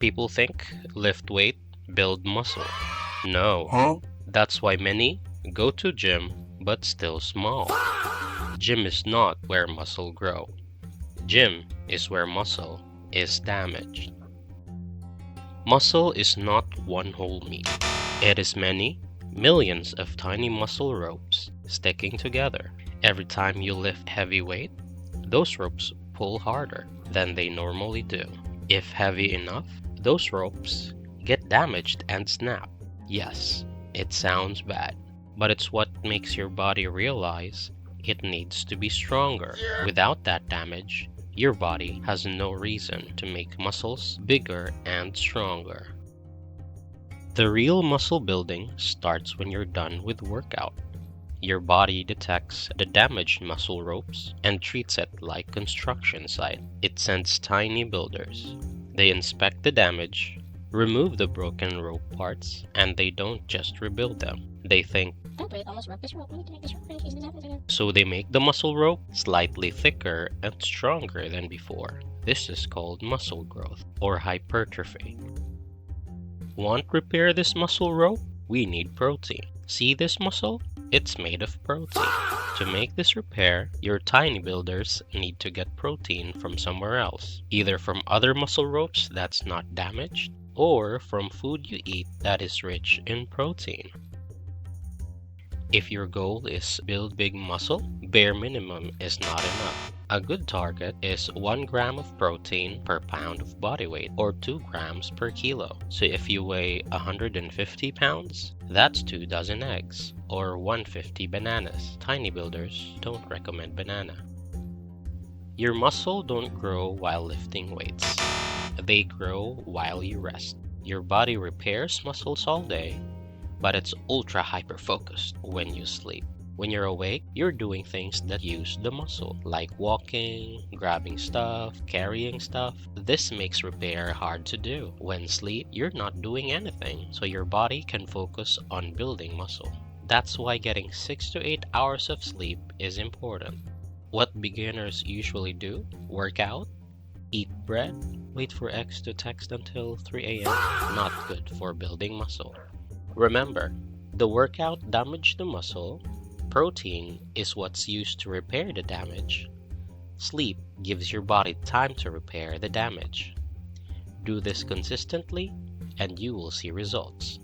People think lift weight, build muscle. No, that's why many go to gym but still small. Gym is not where muscle grow. Gym is where muscle is damaged. Muscle is not one whole meat. It is many, millions of tiny muscle ropes sticking together. Every time you lift heavy weight, those ropes pull harder than they normally do. If heavy enough, those ropes get damaged and snap. Yes, it sounds bad, but it's what makes your body realize it needs to be stronger. Without that damage, your body has no reason to make muscles bigger and stronger. The real muscle building starts when you're done with workout. Your body detects the damaged muscle ropes and treats it like construction site. It sends tiny builders. They inspect the damage, remove the broken rope parts, and they don't just rebuild them. They think, so they make the muscle rope slightly thicker and stronger than before. This is called muscle growth or hypertrophy. Want repair this muscle rope? We need protein. See this muscle? It's made of protein. To make this repair, your tiny builders need to get protein from somewhere else, either from other muscle ropes that's not damaged, or from food you eat that is rich in protein. If your goal is build big muscle, bare minimum is not enough. A good target is 1 gram of protein per pound of body weight, or 2 grams per kilo. So if you weigh 150 pounds, that's 2 dozen eggs, or 150 bananas. Tiny builders don't recommend banana. Your muscle don't grow while lifting weights. They grow while you rest. Your body repairs muscles all day, but it's ultra hyper focused when you sleep. When you're awake, you're doing things that use the muscle, like walking, grabbing stuff, carrying stuff. This makes repair hard to do. When sleep, you're not doing anything, so your body can focus on building muscle. That's why getting 6 to 8 hours of sleep is important. What beginners usually do: work out, eat bread, wait for X to text until 3 a.m. Not good for building muscle. Remember, the workout damaged the muscle. Protein is what's used to repair the damage. Sleep gives your body time to repair the damage. Do this consistently, and you will see results.